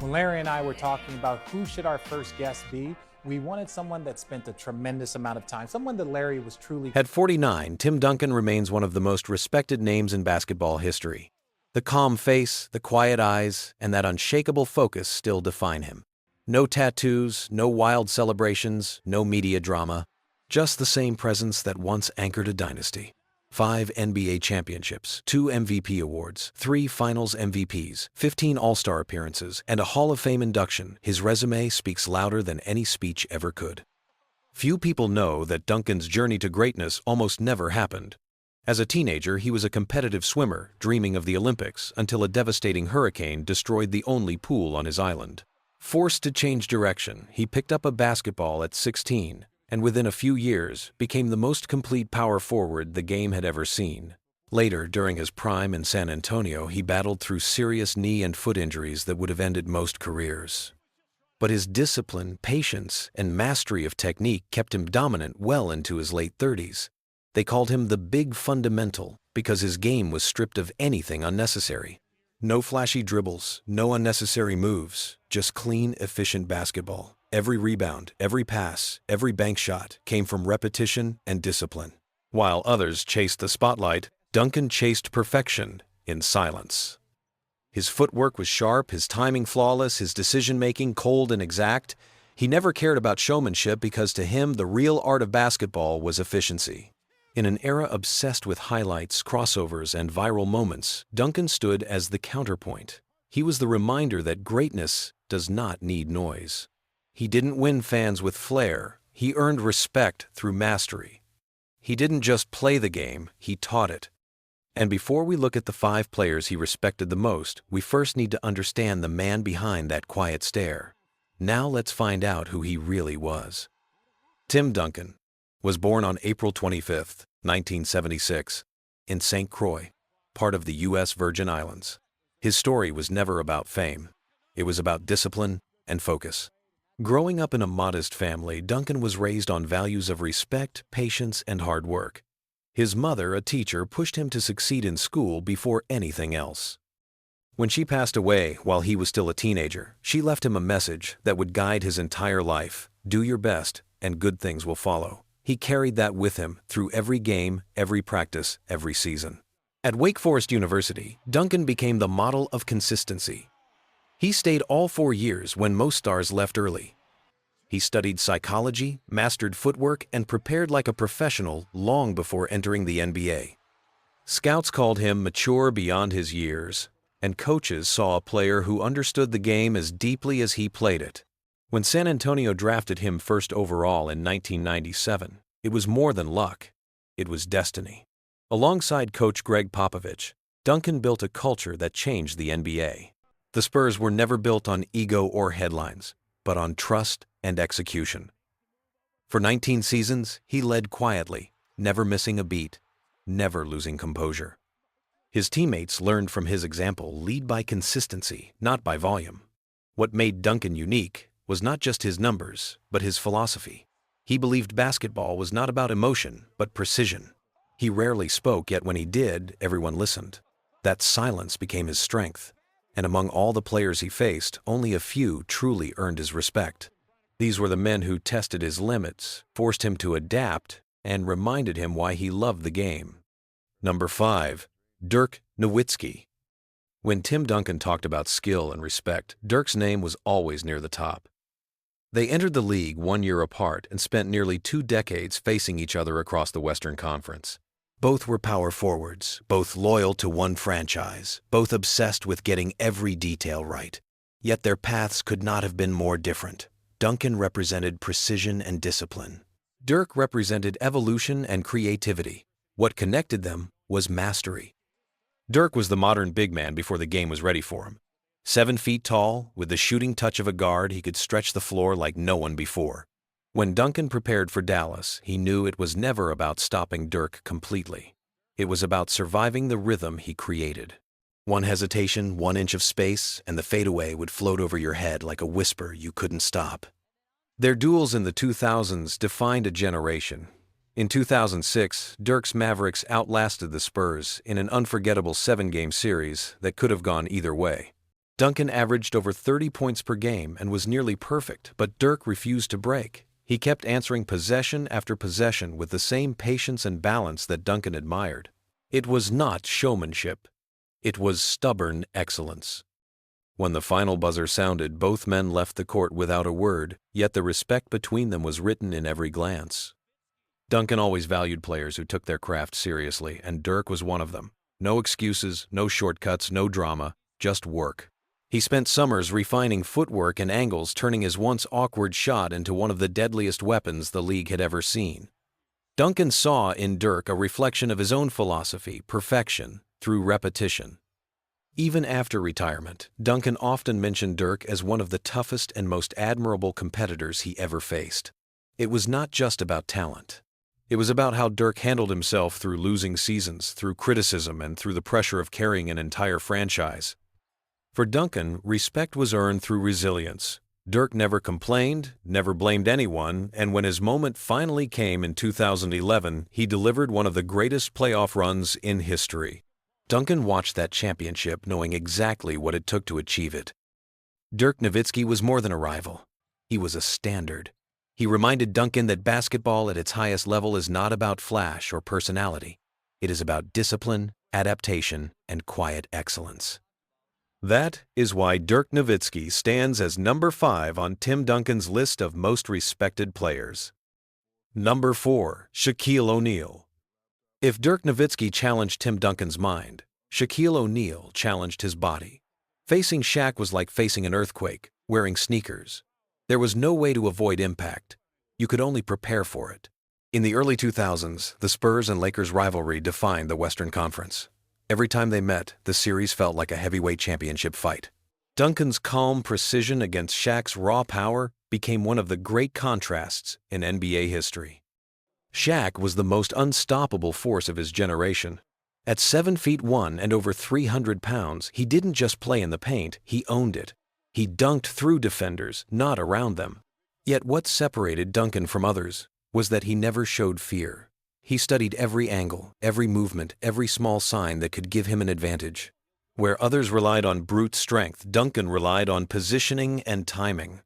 When Larry and I were talking about who should our first guest be, we wanted someone that spent a tremendous amount of time, someone that Larry was truly. At 49, Tim Duncan remains one of the most respected names in basketball history. The calm face, the quiet eyes, and that unshakable focus still define him. No tattoos, no wild celebrations, no media drama, just the same presence that once anchored a dynasty. 5 NBA championships, 2 MVP awards, 3 Finals MVPs, 15 All-Star appearances, and a Hall of Fame induction. His resume speaks louder than any speech ever could. Few people know that Duncan's journey to greatness almost never happened. As a teenager, he was a competitive swimmer, dreaming of the Olympics, until a devastating hurricane destroyed the only pool on his island. Forced to change direction, he picked up a basketball at 16, and within a few years, became the most complete power forward the game had ever seen. Later, during his prime in San Antonio, he battled through serious knee and foot injuries that would have ended most careers. But his discipline, patience, and mastery of technique kept him dominant well into his late 30s. They called him the Big Fundamental because his game was stripped of anything unnecessary. No flashy dribbles, no unnecessary moves, just clean, efficient basketball. Every rebound, every pass, every bank shot came from repetition and discipline. While others chased the spotlight, Duncan chased perfection in silence. His footwork was sharp, his timing flawless, his decision-making cold and exact. He never cared about showmanship because to him the real art of basketball was efficiency. In an era obsessed with highlights, crossovers, and viral moments, Duncan stood as the counterpoint. He was the reminder that greatness does not need noise. He didn't win fans with flair, he earned respect through mastery. He didn't just play the game, he taught it. And before we look at the 5 players he respected the most, we first need to understand the man behind that quiet stare. Now let's find out who he really was. Tim Duncan was born on April 25, 1976, in St. Croix, part of the U.S. Virgin Islands. His story was never about fame. It was about discipline and focus. Growing up in a modest family, Duncan was raised on values of respect, patience, and hard work. His mother, a teacher, pushed him to succeed in school before anything else. When she passed away while he was still a teenager, she left him a message that would guide his entire life: do your best, and good things will follow. He carried that with him through every game, every practice, every season. At Wake Forest University, Duncan became the model of consistency. He stayed all 4 years when most stars left early. He studied psychology, mastered footwork, and prepared like a professional long before entering the NBA. Scouts called him mature beyond his years, and coaches saw a player who understood the game as deeply as he played it. When San Antonio drafted him first overall in 1997, it was more than luck. It was destiny. Alongside coach Greg Popovich, Duncan built a culture that changed the NBA. The Spurs were never built on ego or headlines, but on trust and execution. For 19 seasons, he led quietly, never missing a beat, never losing composure. His teammates learned from his example: lead by consistency, not by volume. What made Duncan unique was not just his numbers, but his philosophy. He believed basketball was not about emotion, but precision. He rarely spoke, yet when he did, everyone listened. That silence became his strength. And among all the players he faced, only a few truly earned his respect. These were the men who tested his limits, forced him to adapt, and reminded him why he loved the game. Number 5. Dirk Nowitzki. When Tim Duncan talked about skill and respect, Dirk's name was always near the top. They entered the league 1 year apart and spent nearly 2 decades facing each other across the Western Conference. Both were power forwards, both loyal to one franchise, both obsessed with getting every detail right. Yet their paths could not have been more different. Duncan represented precision and discipline. Dirk represented evolution and creativity. What connected them was mastery. Dirk was the modern big man before the game was ready for him. 7 feet tall, with the shooting touch of a guard, he could stretch the floor like no one before. When Duncan prepared for Dallas, he knew it was never about stopping Dirk completely. It was about surviving the rhythm he created. One hesitation, 1 inch of space, and the fadeaway would float over your head like a whisper you couldn't stop. Their duels in the 2000s defined a generation. In 2006, Dirk's Mavericks outlasted the Spurs in an unforgettable 7-game series that could have gone either way. Duncan averaged over 30 points per game and was nearly perfect, but Dirk refused to break. He kept answering possession after possession with the same patience and balance that Duncan admired. It was not showmanship. It was stubborn excellence. When the final buzzer sounded, both men left the court without a word, yet the respect between them was written in every glance. Duncan always valued players who took their craft seriously, and Dirk was one of them. No excuses, no shortcuts, no drama, just work. He spent summers refining footwork and angles, turning his once awkward shot into one of the deadliest weapons the league had ever seen. Duncan saw in Dirk a reflection of his own philosophy, perfection, through repetition. Even after retirement, Duncan often mentioned Dirk as one of the toughest and most admirable competitors he ever faced. It was not just about talent. It was about how Dirk handled himself through losing seasons, through criticism, and through the pressure of carrying an entire franchise. For Duncan, respect was earned through resilience. Dirk never complained, never blamed anyone, and when his moment finally came in 2011, he delivered one of the greatest playoff runs in history. Duncan watched that championship knowing exactly what it took to achieve it. Dirk Nowitzki was more than a rival. He was a standard. He reminded Duncan that basketball at its highest level is not about flash or personality. It is about discipline, adaptation, and quiet excellence. That is why Dirk Nowitzki stands as number 5 on Tim Duncan's list of most respected players. Number 4, Shaquille O'Neal. If Dirk Nowitzki challenged Tim Duncan's mind, Shaquille O'Neal challenged his body. Facing Shaq was like facing an earthquake, wearing sneakers. There was no way to avoid impact. You could only prepare for it. In the early 2000s, the Spurs and Lakers rivalry defined the Western Conference. Every time they met, the series felt like a heavyweight championship fight. Duncan's calm precision against Shaq's raw power became one of the great contrasts in NBA history. Shaq was the most unstoppable force of his generation. At 7'1" and over 300 pounds, he didn't just play in the paint, he owned it. He dunked through defenders, not around them. Yet what separated Duncan from others was that he never showed fear. He studied every angle, every movement, every small sign that could give him an advantage. Where others relied on brute strength, Duncan relied on positioning and timing.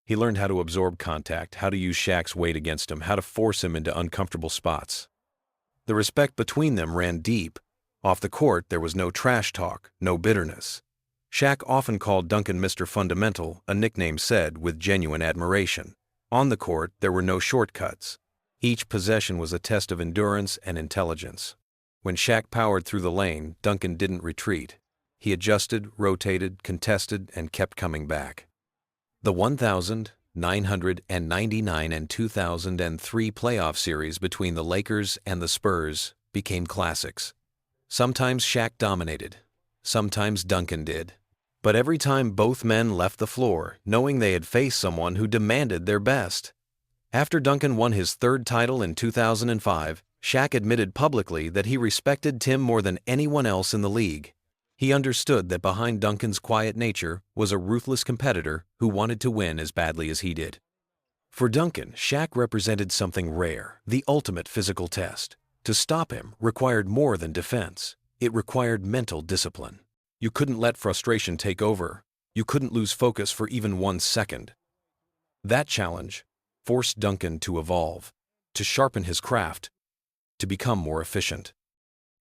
He learned how to absorb contact, how to use Shaq's weight against him, how to force him into uncomfortable spots. The respect between them ran deep. Off the court, there was no trash talk, no bitterness. Shaq often called Duncan Mr. Fundamental, a nickname said with genuine admiration. On the court, there were no shortcuts. Each possession was a test of endurance and intelligence. When Shaq powered through the lane, Duncan didn't retreat. He adjusted, rotated, contested, and kept coming back. The 1999 and 2003 playoff series between the Lakers and the Spurs became classics. Sometimes Shaq dominated. Sometimes Duncan did. But every time both men left the floor, knowing they had faced someone who demanded their best. After Duncan won his third title in 2005, Shaq admitted publicly that he respected Tim more than anyone else in the league. He understood that behind Duncan's quiet nature was a ruthless competitor who wanted to win as badly as he did. For Duncan, Shaq represented something rare, the ultimate physical test. To stop him required more than defense. It required mental discipline. You couldn't let frustration take over. You couldn't lose focus for even 1 second. That challenge forced Duncan to evolve, to sharpen his craft, to become more efficient.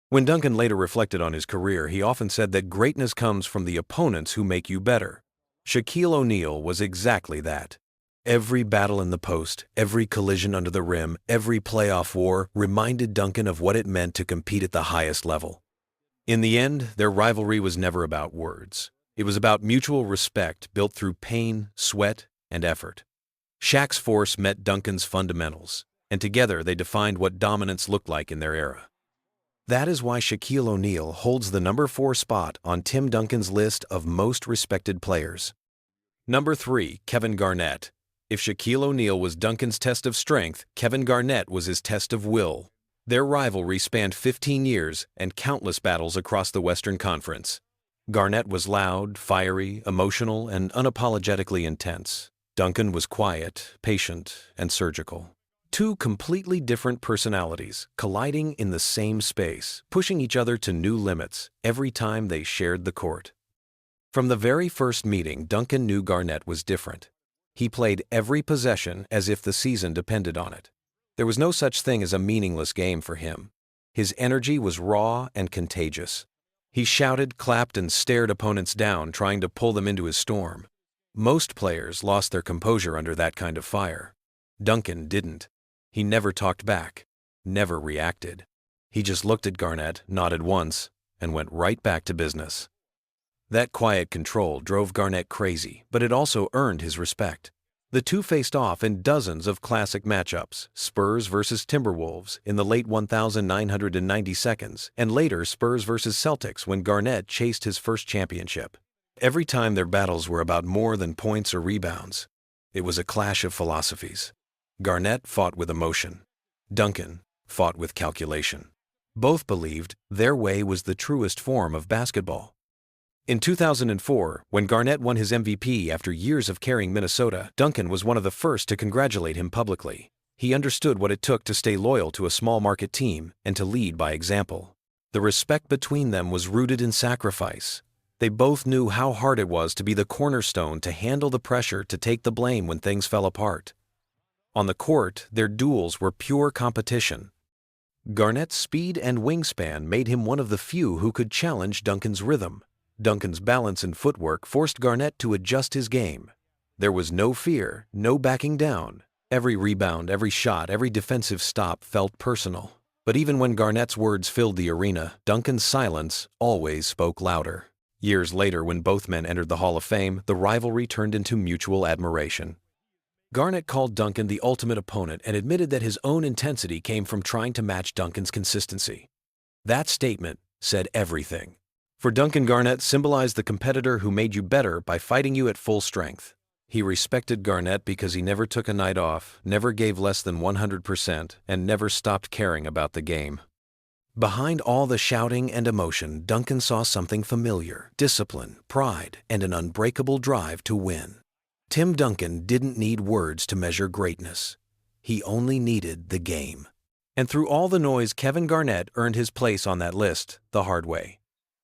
When Duncan later reflected on his career, he often said that greatness comes from the opponents who make you better. Shaquille O'Neal was exactly that. Every battle in the post, every collision under the rim, every playoff war reminded Duncan of what it meant to compete at the highest level. In the end, their rivalry was never about words. It was about mutual respect built through pain, sweat, and effort. Shaq's force met Duncan's fundamentals, and together they defined what dominance looked like in their era. That is why Shaquille O'Neal holds the number 4 spot on Tim Duncan's list of most respected players. Number 3, Kevin Garnett. If Shaquille O'Neal was Duncan's test of strength, Kevin Garnett was his test of will. Their rivalry spanned 15 years and countless battles across the Western Conference. Garnett was loud, fiery, emotional, and unapologetically intense. Duncan was quiet, patient, and surgical. 2 completely different personalities colliding in the same space, pushing each other to new limits every time they shared the court. From the very first meeting, Duncan knew Garnett was different. He played every possession as if the season depended on it. There was no such thing as a meaningless game for him. His energy was raw and contagious. He shouted, clapped, and stared opponents down, trying to pull them into his storm. Most players lost their composure under that kind of fire. Duncan didn't. He never talked back, never reacted. He just looked at Garnett, nodded once, and went right back to business. That quiet control drove Garnett crazy, but it also earned his respect. The two faced off in dozens of classic matchups, Spurs versus Timberwolves in the late 1990 seconds, and later Spurs versus Celtics when Garnett chased his first championship. Every time their battles were about more than points or rebounds. It was a clash of philosophies. Garnett fought with emotion. Duncan fought with calculation. Both believed their way was the truest form of basketball. In 2004, when Garnett won his MVP after years of carrying Minnesota, Duncan was one of the first to congratulate him publicly. He understood what it took to stay loyal to a small market team and to lead by example. The respect between them was rooted in sacrifice. They both knew how hard it was to be the cornerstone, to handle the pressure, to take the blame when things fell apart. On the court, their duels were pure competition. Garnett's speed and wingspan made him one of the few who could challenge Duncan's rhythm. Duncan's balance and footwork forced Garnett to adjust his game. There was no fear, no backing down. Every rebound, every shot, every defensive stop felt personal. But even when Garnett's words filled the arena, Duncan's silence always spoke louder. Years later, when both men entered the Hall of Fame, the rivalry turned into mutual admiration. Garnett called Duncan the ultimate opponent and admitted that his own intensity came from trying to match Duncan's consistency. That statement said everything. For Duncan, Garnett symbolized the competitor who made you better by fighting you at full strength. He respected Garnett because he never took a night off, never gave less than 100%, and never stopped caring about the game. Behind all the shouting and emotion, Duncan saw something familiar: discipline, pride, and an unbreakable drive to win. Tim Duncan didn't need words to measure greatness. He only needed the game. And through all the noise, Kevin Garnett earned his place on that list the hard way.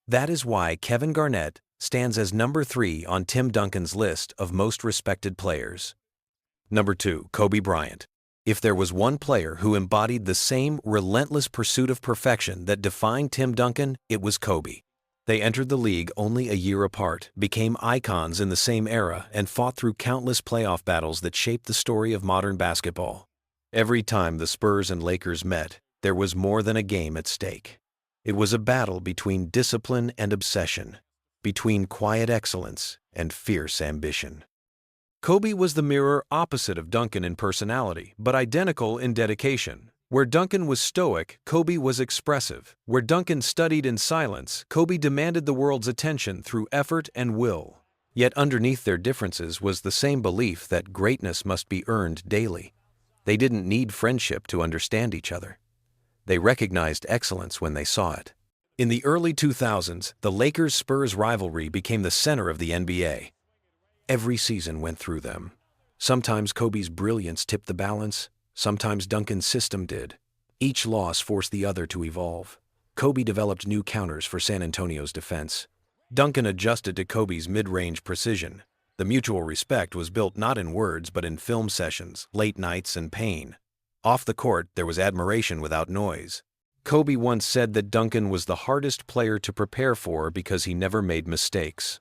That is why Kevin Garnett stands as number 3 on Tim Duncan's list of most respected players. Number 2, Kobe Bryant. If there was one player who embodied the same relentless pursuit of perfection that defined Tim Duncan, it was Kobe. They entered the league only a year apart, became icons in the same era, and fought through countless playoff battles that shaped the story of modern basketball. Every time the Spurs and Lakers met, there was more than a game at stake. It was a battle between discipline and obsession, between quiet excellence and fierce ambition. Kobe was the mirror opposite of Duncan in personality, but identical in dedication. Where Duncan was stoic, Kobe was expressive. Where Duncan studied in silence, Kobe demanded the world's attention through effort and will. Yet underneath their differences was the same belief that greatness must be earned daily. They didn't need friendship to understand each other. They recognized excellence when they saw it. In the early 2000s, the Lakers-Spurs rivalry became the center of the NBA. Every season went through them. Sometimes Kobe's brilliance tipped the balance, sometimes Duncan's system did. Each loss forced the other to evolve. Kobe developed new counters for San Antonio's defense. Duncan adjusted to Kobe's mid-range precision. The mutual respect was built not in words but in film sessions, late nights, and pain. Off the court, there was admiration without noise. Kobe once said that Duncan was the hardest player to prepare for because he never made mistakes.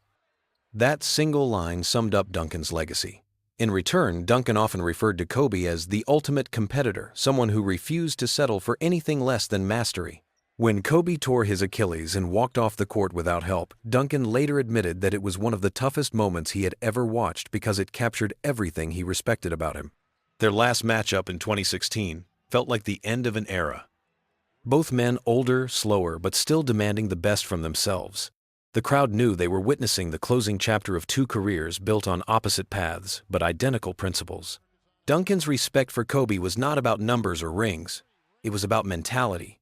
That single line summed up Duncan's legacy. In return, Duncan often referred to Kobe as the ultimate competitor, someone who refused to settle for anything less than mastery. When Kobe tore his Achilles and walked off the court without help, Duncan later admitted that it was one of the toughest moments he had ever watched because it captured everything he respected about him. Their last matchup in 2016 felt like the end of an era. Both men older, slower, but still demanding the best from themselves. The crowd knew they were witnessing the closing chapter of two careers built on opposite paths, but identical principles. Duncan's respect for Kobe was not about numbers or rings. It was about mentality.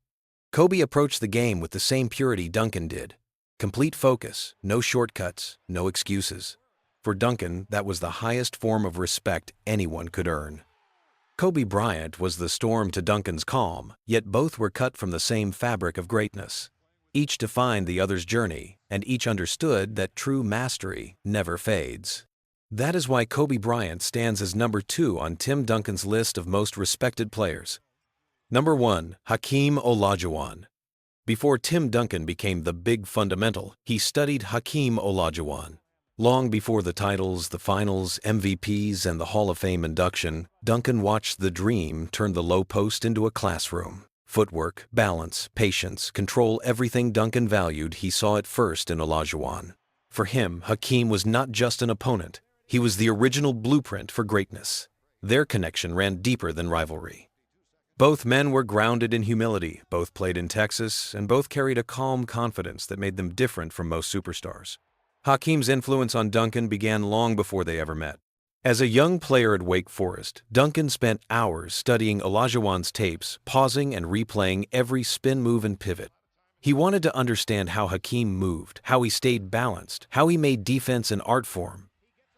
Kobe approached the game with the same purity Duncan did. Complete focus, no shortcuts, no excuses. For Duncan, that was the highest form of respect anyone could earn. Kobe Bryant was the storm to Duncan's calm, yet both were cut from the same fabric of greatness. Each defined the other's journey, and each understood that true mastery never fades. That is why Kobe Bryant stands as number 2 on Tim Duncan's list of most respected players. Number 1, Hakeem Olajuwon. Before Tim Duncan became the big fundamental, he studied Hakeem Olajuwon. Long before the titles, the finals, MVPs, and the Hall of Fame induction, Duncan watched the dream turn the low post into a classroom. Footwork, balance, patience, control, everything Duncan valued, he saw it first in Olajuwon. For him, Hakeem was not just an opponent. He was the original blueprint for greatness. Their connection ran deeper than rivalry. Both men were grounded in humility, both played in Texas, and both carried a calm confidence that made them different from most superstars. Hakeem's influence on Duncan began long before they ever met. As a young player at Wake Forest, Duncan spent hours studying Olajuwon's tapes, pausing and replaying every spin move and pivot. He wanted to understand how Hakeem moved, how he stayed balanced, how he made defense an art form.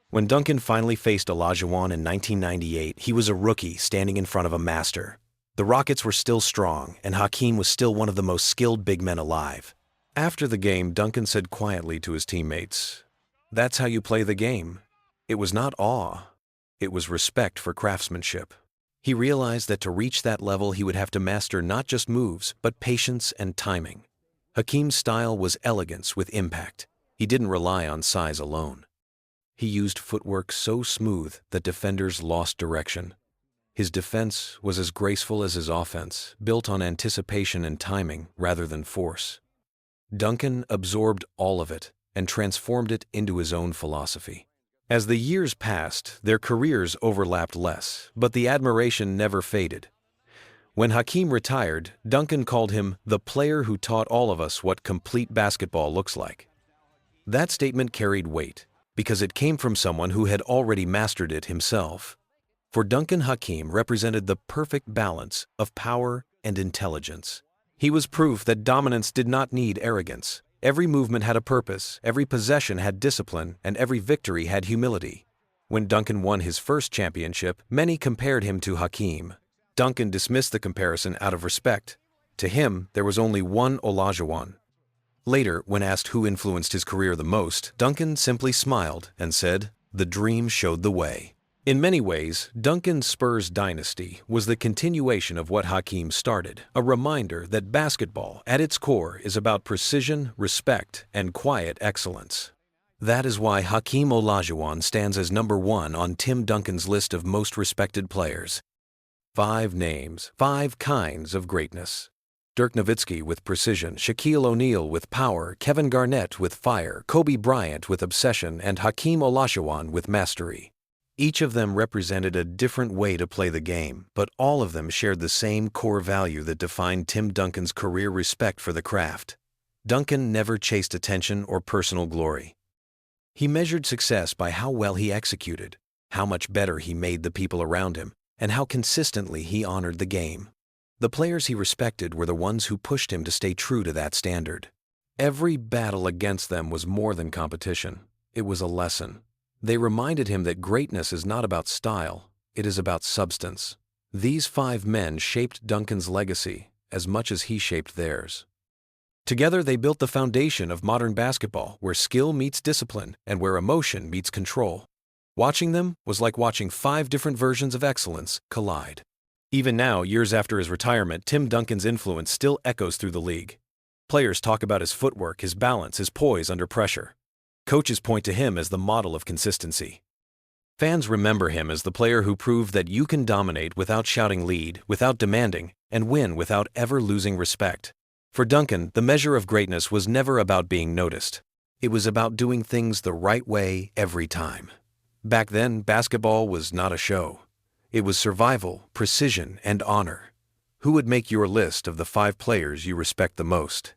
When Duncan finally faced Olajuwon in 1998, he was a rookie standing in front of a master. The Rockets were still strong, and Hakeem was still one of the most skilled big men alive. After the game, Duncan said quietly to his teammates, "That's how you play the game." It was not awe. It was respect for craftsmanship. He realized that to reach that level, he would have to master not just moves, but patience and timing. Hakeem's style was elegance with impact. He didn't rely on size alone. He used footwork so smooth that defenders lost direction. His defense was as graceful as his offense, built on anticipation and timing rather than force. Duncan absorbed all of it and transformed it into his own philosophy. As the years passed, their careers overlapped less, but the admiration never faded. When Hakeem retired, Duncan called him the player who taught all of us what complete basketball looks like. That statement carried weight because it came from someone who had already mastered it himself. For Duncan, Hakeem represented the perfect balance of power and intelligence. He was proof that dominance did not need arrogance. Every movement had a purpose, every possession had discipline, and every victory had humility. When Duncan won his first championship, many compared him to Hakeem. Duncan dismissed the comparison out of respect. To him, there was only one Olajuwon. Later, when asked who influenced his career the most, Duncan simply smiled and said, "The dream showed the way." In many ways, Duncan's Spurs dynasty was the continuation of what Hakeem started, a reminder that basketball, at its core, is about precision, respect, and quiet excellence. That is why Hakeem Olajuwon stands as number 1 on Tim Duncan's list of most respected players. 5 names, 5 kinds of greatness. Dirk Nowitzki with precision, Shaquille O'Neal with power, Kevin Garnett with fire, Kobe Bryant with obsession, and Hakeem Olajuwon with mastery. Each of them represented a different way to play the game, but all of them shared the same core value that defined Tim Duncan's career: respect for the craft. Duncan never chased attention or personal glory. He measured success by how well he executed, how much better he made the people around him, and how consistently he honored the game. The players he respected were the ones who pushed him to stay true to that standard. Every battle against them was more than competition. It was a lesson. They reminded him that greatness is not about style, it is about substance. These 5 men shaped Duncan's legacy as much as he shaped theirs. Together they built the foundation of modern basketball, where skill meets discipline and where emotion meets control. Watching them was like watching 5 different versions of excellence collide. Even now, years after his retirement, Tim Duncan's influence still echoes through the league. Players talk about his footwork, his balance, his poise under pressure. Coaches point to him as the model of consistency. Fans remember him as the player who proved that you can dominate without shouting lead, without demanding, and win without ever losing respect. For Duncan, the measure of greatness was never about being noticed. It was about doing things the right way every time. Back then, basketball was not a show. It was survival, precision, and honor. Who would make your list of the 5 players you respect the most?